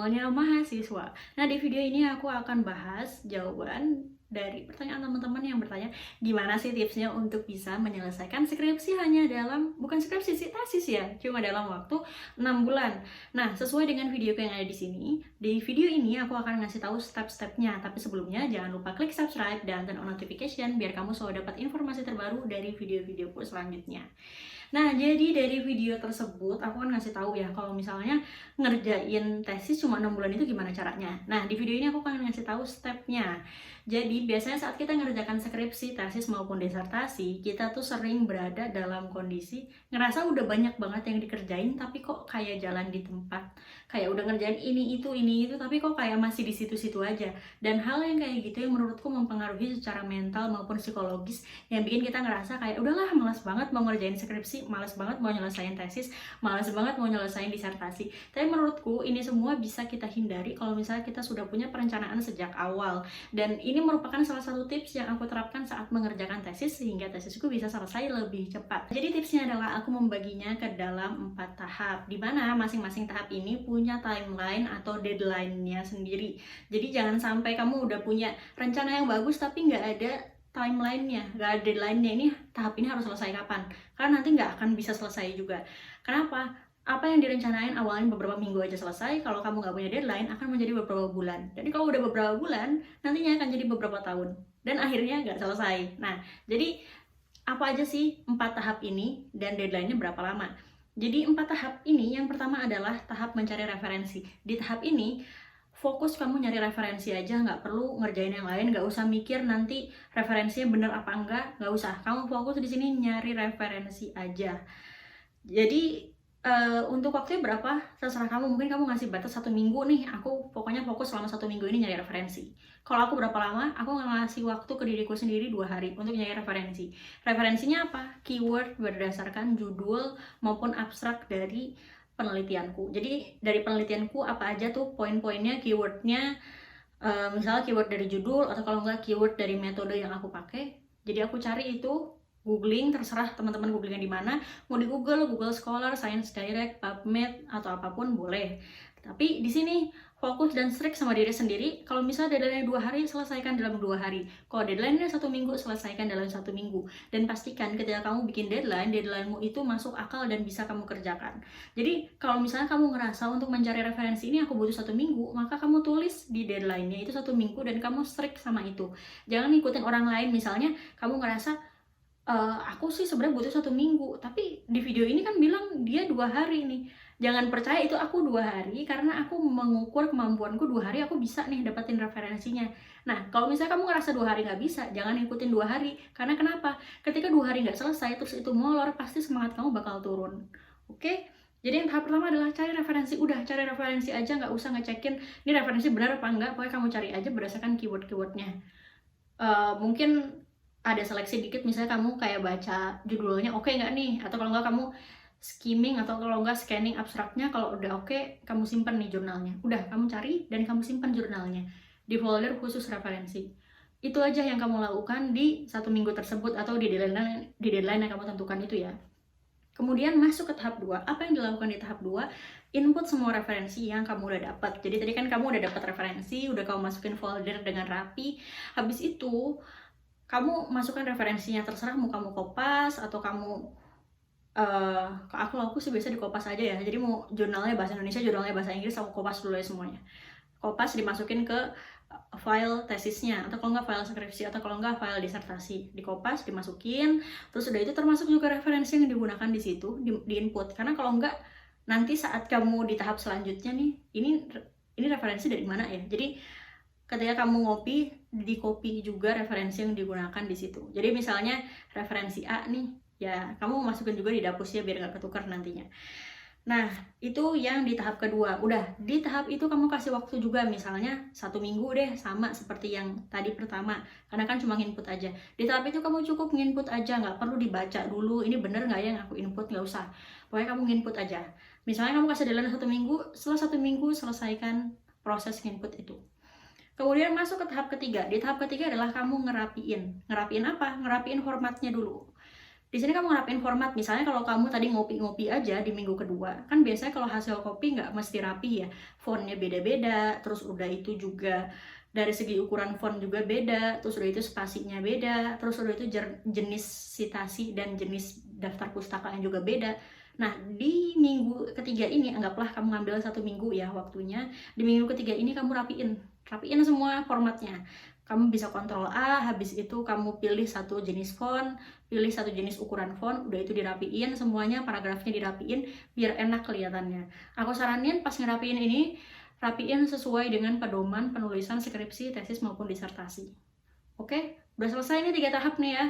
awalnya mahasiswa. Nah, di video ini aku akan bahas jawaban dari pertanyaan teman-teman yang bertanya, gimana sih tipsnya untuk bisa menyelesaikan skripsi hanya dalam, bukan skripsi sih, tesis ya, cuma dalam waktu 6 bulan. Nah, sesuai dengan video yang ada di video ini aku akan ngasih tahu step-stepnya. Tapi sebelumnya jangan lupa klik subscribe dan turn on notification biar kamu selalu dapat informasi terbaru dari video-videoku selanjutnya. Nah, jadi dari video tersebut aku kan ngasih tahu ya kalau misalnya ngerjain tesis cuma 6 bulan itu gimana caranya. Nah, di video ini aku akan ngasih tahu stepnya. Jadi, biasanya saat kita ngerjakan skripsi, tesis maupun disertasi, kita tuh sering berada dalam kondisi ngerasa udah banyak banget yang dikerjain tapi kok kayak jalan di tempat. Kayak udah ngerjain ini itu, tapi kok kayak masih di situ-situ aja. Dan hal yang kayak gitu yang menurutku mempengaruhi secara mental maupun psikologis yang bikin kita ngerasa kayak udahlah malas banget mau ngerjain skripsi, malas banget mau nyelesain tesis, malas banget mau nyelesain disertasi. Tapi menurutku ini semua bisa kita hindari kalau misalnya kita sudah punya perencanaan sejak awal. Dan ini merupakan salah satu tips yang aku terapkan saat mengerjakan tesis sehingga tesisku bisa selesai lebih cepat. Jadi tipsnya adalah aku membaginya ke dalam 4 tahap, di mana masing-masing tahap ini punya timeline atau deadline-nya sendiri. Jadi jangan sampai kamu udah punya rencana yang bagus tapi nggak ada timeline-nya, nggak ada deadline-nya, ini tahap ini harus selesai kapan, karena nanti nggak akan bisa selesai juga. Kenapa? Apa yang direncanain awalnya beberapa minggu aja selesai, kalau kamu nggak punya deadline akan menjadi beberapa bulan. Jadi kalau udah beberapa bulan, nantinya akan jadi beberapa tahun dan akhirnya nggak selesai. Nah, jadi apa aja sih 4 tahap ini dan deadline-nya berapa lama? Jadi 4 tahap ini, yang pertama adalah tahap mencari referensi. Di tahap ini fokus kamu nyari referensi aja, nggak perlu ngerjain yang lain, nggak usah mikir nanti referensinya bener apa enggak, nggak usah. Kamu fokus di sini nyari referensi aja. Jadi untuk waktunya berapa terserah kamu, mungkin kamu ngasih batas 1 minggu nih, aku pokoknya fokus selama 1 minggu ini nyari referensi. Kalau aku berapa lama, aku ngasih waktu ke diriku sendiri 2 hari untuk nyari referensi. Referensinya apa? Keyword berdasarkan judul maupun abstrak dari penelitianku. Jadi dari penelitianku apa aja tuh poin-poinnya, keywordnya, misalnya keyword dari judul atau kalau enggak keyword dari metode yang aku pakai. Jadi aku cari itu, googling, terserah teman-teman googlingnya di mana, mau di Google Scholar, Science Direct, PubMed atau apapun boleh. Tapi di sini fokus dan strict sama diri sendiri. Kalau misalnya deadline-nya 2 hari, selesaikan dalam 2 hari. Kalau deadline-nya 1 minggu, selesaikan dalam 1 minggu. Dan pastikan ketika kamu bikin deadline-mu itu masuk akal dan bisa kamu kerjakan. Jadi kalau misalnya kamu ngerasa untuk mencari referensi ini aku butuh 1 minggu, maka kamu tulis di deadline-nya itu 1 minggu dan kamu strict sama itu. Jangan ngikutin orang lain, misalnya kamu ngerasa aku sih sebenarnya butuh 1 minggu, tapi di video ini kan bilang dia 2 hari nih. Jangan percaya itu aku 2 hari, karena aku mengukur kemampuanku 2 hari aku bisa nih dapetin referensinya. Nah, kalau misalnya kamu ngerasa 2 hari nggak bisa, jangan ikutin 2 hari. Karena kenapa? Ketika 2 hari nggak selesai, terus itu molor, pasti semangat kamu bakal turun. Oke? Jadi yang tahap pertama adalah cari referensi. Udah, cari referensi aja, nggak usah ngecekin ini referensi benar apa enggak, pokoknya kamu cari aja berdasarkan keyword-keywordnya. Mungkin ada seleksi dikit, misalnya kamu kayak baca judulnya oke nggak nih, atau kalau nggak kamu skimming, atau kalau nggak scanning abstraknya. Kalau udah oke, kamu simpan nih jurnalnya. Udah, kamu cari dan kamu simpan jurnalnya di folder khusus referensi. Itu aja yang kamu lakukan di 1 minggu tersebut atau di deadline yang kamu tentukan itu ya. Kemudian masuk ke tahap 2. Apa yang dilakukan di tahap 2? Input semua referensi yang kamu udah dapat. Jadi tadi kan kamu udah dapat referensi, udah kamu masukin folder dengan rapi. Habis itu kamu masukkan referensinya, terserah mau kamu kopas atau kamu aku sih biasa di kopas aja ya. Jadi mau jurnalnya bahasa Indonesia, jurnalnya bahasa Inggris, aku kopas dulu ya semuanya. Kopas, dimasukin ke file tesisnya, atau kalau nggak file skripsi, atau kalau nggak file disertasi. Dikopas, dimasukin, terus udah itu termasuk juga referensi yang digunakan di situ, di input. Karena kalau nggak, nanti saat kamu di tahap selanjutnya nih, ini referensi dari mana ya? Jadi ketika kamu ngopi, di copy juga referensi yang digunakan di situ. Jadi misalnya referensi A nih, ya kamu masukin juga di dapusnya biar nggak ketukar nantinya. Nah, itu yang di tahap kedua. Udah, di tahap itu kamu kasih waktu juga, misalnya 1 minggu deh, sama seperti yang tadi pertama, karena kan cuma input aja. Di tahap itu kamu cukup nginput aja, nggak perlu dibaca dulu, ini bener nggak ya yang aku input, nggak usah. Pokoknya kamu nginput aja. Misalnya kamu kasih deadline 1 minggu, setelah 1 minggu selesaikan proses nginput itu. Kemudian masuk ke tahap ketiga. Di tahap ketiga adalah kamu ngerapiin. Ngerapiin apa? Ngerapiin formatnya dulu. Di sini kamu ngerapin format, misalnya kalau kamu tadi ngopi-ngopi aja di minggu kedua, kan biasanya kalau hasil kopi nggak mesti rapi ya, fontnya beda-beda, terus udah itu juga dari segi ukuran font juga beda, terus udah itu spasinya beda, terus udah itu jenis citasi dan jenis daftar pustaka yang juga beda. Nah, di minggu ketiga ini, anggaplah kamu ngambil 1 minggu ya waktunya, di minggu ketiga ini kamu rapiin semua formatnya. Kamu bisa kontrol A, habis itu kamu pilih satu jenis font, pilih satu jenis ukuran font, udah itu dirapiin semuanya, paragrafnya dirapiin biar enak kelihatannya. Aku saranin pas ngerapiin ini, rapiin sesuai dengan pedoman penulisan skripsi, tesis maupun disertasi. Oke, udah selesai nih 3 tahap nih ya.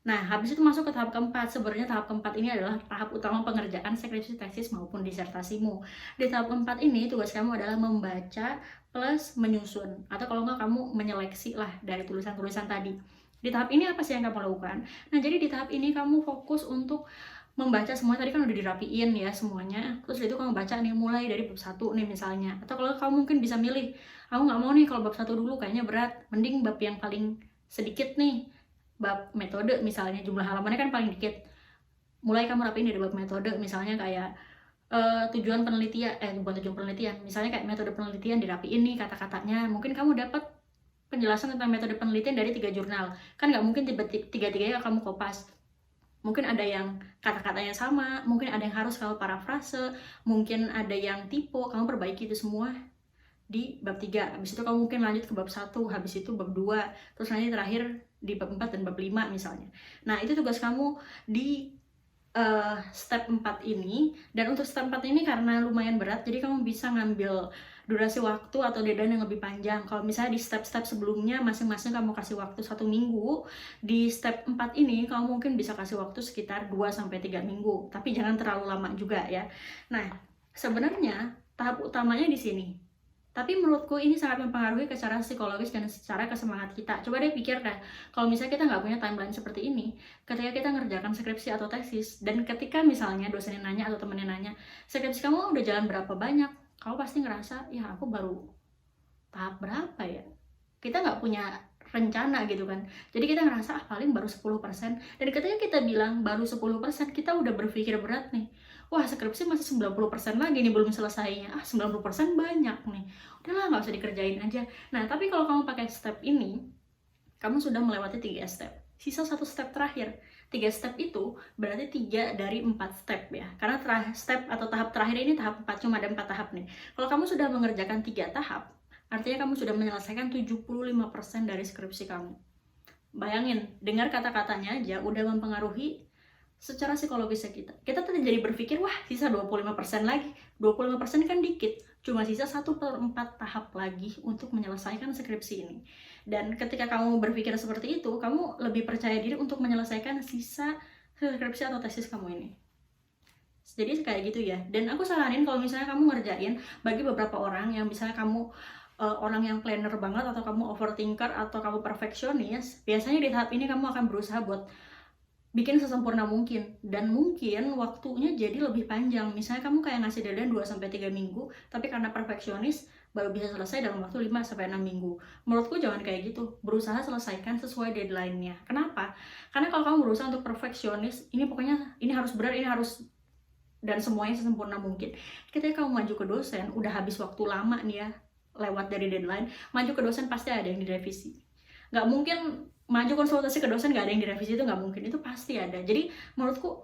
Nah, habis itu masuk ke tahap keempat. Sebenarnya tahap keempat ini adalah tahap utama pengerjaan skripsi, tesis maupun disertasimu. Di tahap keempat ini tugas kamu adalah membaca plus menyusun, atau kalau nggak kamu menyeleksi lah dari tulisan-tulisan tadi. Di tahap ini apa sih yang kamu lakukan? Nah, jadi di tahap ini kamu fokus untuk membaca semua. Tadi kan udah dirapiin ya semuanya, terus itu kamu baca nih mulai dari bab 1 nih misalnya, atau kalau kamu mungkin bisa milih, aku nggak mau nih kalau bab 1 dulu kayaknya berat, mending bab yang paling sedikit nih, bab metode misalnya, jumlah halamannya kan paling dikit, mulai kamu rapiin dari bab metode, misalnya kayak tujuan penelitian, bukan tujuan penelitian, misalnya kayak metode penelitian dirapiin nih kata-katanya, mungkin kamu dapat penjelasan tentang metode penelitian dari 3 jurnal, kan nggak mungkin tiga-tiganya kamu kopas, mungkin ada yang kata-katanya sama, mungkin ada yang harus kamu parafrase, mungkin ada yang typo, kamu perbaiki itu semua di bab 3, habis itu kamu mungkin lanjut ke bab 1, habis itu bab 2, terus nanti terakhir di bab 4 dan bab 5 misalnya. Nah, itu tugas kamu di step 4 ini, dan untuk step 4 ini karena lumayan berat, jadi kamu bisa ngambil durasi waktu atau deadline yang lebih panjang. Kalau misalnya di step-step sebelumnya masing-masing kamu kasih waktu 1 minggu, di step 4 ini kamu mungkin bisa kasih waktu sekitar 2-3 minggu, tapi jangan terlalu lama juga ya. Nah, sebenarnya tahap utamanya di sini. Tapi menurutku ini sangat mempengaruhi ke secara psikologis dan secara kesemangat kita. Coba deh pikir deh, kalau misalnya kita nggak punya timeline seperti ini, ketika kita ngerjakan skripsi atau tesis, dan ketika misalnya dosennya nanya atau temennya nanya, skripsi kamu udah jalan berapa banyak? Kamu pasti ngerasa, ya aku baru tahap berapa ya? Kita nggak punya rencana gitu kan. Jadi kita ngerasa, paling baru 10%. Dan ketika kita bilang baru 10%, kita udah berpikir berat nih. Wah, skripsi masih 90% lagi nih belum selesainya. 90% banyak nih. Udahlah, nggak usah dikerjain aja. Nah, tapi kalau kamu pakai step ini, kamu sudah melewati 3 step. Sisa 1 step terakhir. 3 step itu berarti 3 dari 4 step ya. Karena step atau tahap terakhir ini tahap 4, cuma ada 4 tahap nih. Kalau kamu sudah mengerjakan 3 tahap, artinya kamu sudah menyelesaikan 75% dari skripsi kamu. Bayangin, dengar kata-katanya aja udah mempengaruhi secara psikologisnya kita. Kita tuh jadi berpikir, wah sisa 25% lagi. 25% kan dikit. Cuma sisa 1/4 tahap lagi untuk menyelesaikan skripsi ini. Dan ketika kamu berpikir seperti itu, kamu lebih percaya diri untuk menyelesaikan sisa skripsi atau tesis kamu ini. Jadi kayak gitu ya. Dan aku saranin kalau misalnya kamu ngerjain, bagi beberapa orang yang misalnya kamu orang yang planner banget, atau kamu overthinker, atau kamu perfeksionis, biasanya di tahap ini kamu akan berusaha buat bikin sesempurna mungkin, dan mungkin waktunya jadi lebih panjang. Misalnya kamu kayak ngasih deadline 2-3 minggu, tapi karena perfeksionis baru bisa selesai dalam waktu 5-6 minggu. Menurutku jangan kayak gitu, berusaha selesaikan sesuai deadline-nya. Kenapa? Karena kalau kamu berusaha untuk perfeksionis, ini pokoknya ini harus benar, ini harus, dan semuanya sesempurna mungkin. Ketika kamu maju ke dosen, udah habis waktu lama nih ya, lewat dari deadline, maju ke dosen pasti ada yang direvisi. Nggak mungkin maju konsultasi ke dosen nggak ada yang direvisi, itu nggak mungkin, itu pasti ada. Jadi menurutku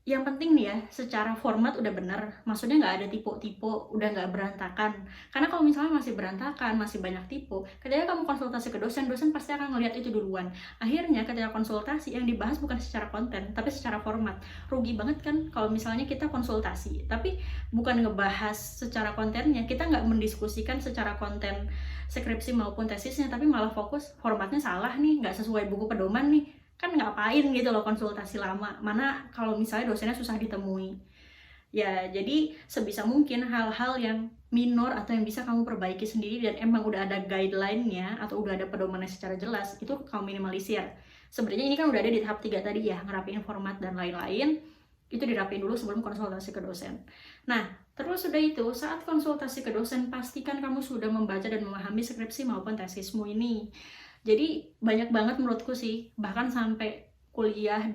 yang penting nih ya, secara format udah bener, maksudnya nggak ada tipe-tipe, udah nggak berantakan. Karena kalau misalnya masih berantakan, masih banyak tipe, ketika kamu konsultasi ke dosen, dosen pasti akan ngelihat itu duluan. Akhirnya ketika konsultasi, yang dibahas bukan secara konten, tapi secara format. Rugi banget kan kalau misalnya kita konsultasi, tapi bukan ngebahas secara kontennya, kita nggak mendiskusikan secara konten skripsi maupun tesisnya, tapi malah fokus formatnya salah nih, nggak sesuai buku pedoman nih. Kan ngapain gitu loh konsultasi lama, mana kalau misalnya dosennya susah ditemui. Ya, jadi sebisa mungkin hal-hal yang minor atau yang bisa kamu perbaiki sendiri dan emang udah ada guideline-nya atau udah ada pedomannya secara jelas, itu kamu minimalisir. Sebenarnya ini kan udah ada di tahap 3 tadi ya, ngerapiin format dan lain-lain, itu dirapiin dulu sebelum konsultasi ke dosen. Nah, terus sudah itu, saat konsultasi ke dosen, pastikan kamu sudah membaca dan memahami skripsi maupun tesismu ini. Jadi banyak banget menurutku sih, bahkan sampai kuliah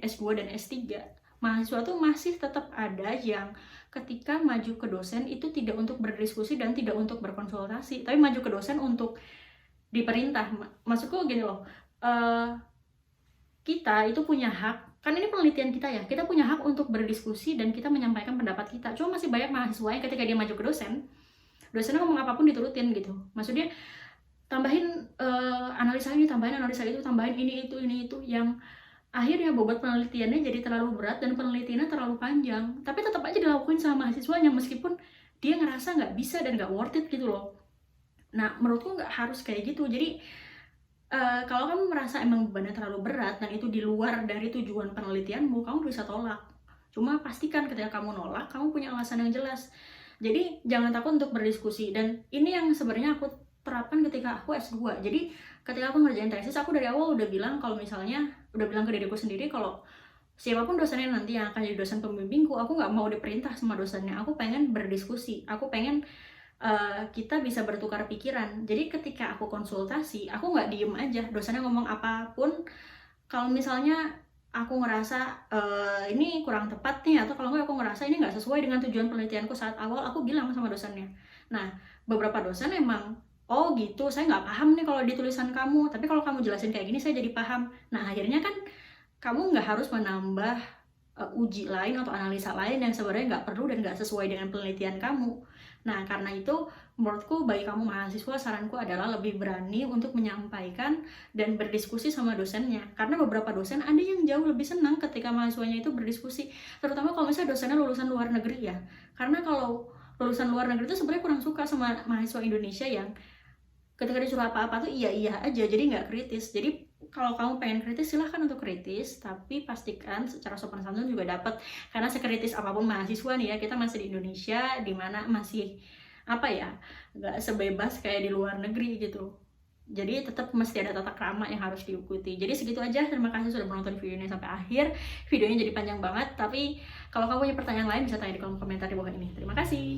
S2 dan S3, mahasiswa tuh masih tetap ada yang ketika maju ke dosen itu tidak untuk berdiskusi dan tidak untuk berkonsultasi, tapi maju ke dosen untuk diperintah. Maksudku gini loh, kita itu punya hak, kan ini penelitian kita ya, kita punya hak untuk berdiskusi dan kita menyampaikan pendapat kita. Cuma masih banyak mahasiswa yang ketika dia maju ke dosennya ngomong apapun diturutin gitu. Maksudnya tambahin analisa ini, tambahin analisa itu, tambahin ini itu, yang akhirnya bobot penelitiannya jadi terlalu berat dan penelitiannya terlalu panjang. Tapi tetap aja dilakuin sama mahasiswanya meskipun dia ngerasa nggak bisa dan nggak worth it gitu loh. Nah, menurutku nggak harus kayak gitu. Jadi kalau kamu merasa emang bebannya terlalu berat dan itu di luar dari tujuan penelitianmu, kamu bisa tolak. Cuma pastikan ketika kamu nolak, kamu punya alasan yang jelas. Jadi jangan takut untuk berdiskusi, dan ini yang sebenarnya aku terapkan ketika aku S2. Jadi ketika aku ngerjain tesis, aku dari awal udah bilang ke diriku sendiri kalau siapapun dosennya nanti yang akan jadi dosen pembimbingku, aku nggak mau diperintah sama dosennya. Aku pengen berdiskusi, aku pengen kita bisa bertukar pikiran. Jadi ketika aku konsultasi, aku nggak diem aja, dosennya ngomong apapun, kalau misalnya aku ngerasa ini kurang tepat nih, atau kalau nggak aku ngerasa ini nggak sesuai dengan tujuan penelitianku saat awal, aku bilang sama dosennya. Nah, beberapa dosen emang, oh gitu, saya nggak paham nih kalau di tulisan kamu, tapi kalau kamu jelasin kayak gini saya jadi paham. Nah, akhirnya kan kamu nggak harus menambah uji lain atau analisa lain yang sebenarnya nggak perlu dan nggak sesuai dengan penelitian kamu. Nah, karena itu menurutku bagi kamu mahasiswa, saranku adalah lebih berani untuk menyampaikan dan berdiskusi sama dosennya. Karena beberapa dosen ada yang jauh lebih senang ketika mahasiswanya itu berdiskusi, terutama kalau misalnya dosennya lulusan luar negeri ya. Karena kalau lulusan luar negeri itu sebenarnya kurang suka sama mahasiswa Indonesia yang ketika disuruh apa-apa tuh iya aja, jadi nggak kritis. Jadi kalau kamu pengen kritis silahkan untuk kritis, tapi pastikan secara sopan santun juga dapat. Karena sekritis apapun mahasiswa nih ya, kita masih di Indonesia, dimana masih apa ya, nggak sebebas kayak di luar negeri gitu. Jadi tetap mesti ada tata krama yang harus diikuti. Jadi segitu aja, terima kasih sudah menonton videonya sampai akhir. Videonya jadi panjang banget, tapi kalau kamu punya pertanyaan lain bisa tanya di kolom komentar di bawah ini. Terima kasih.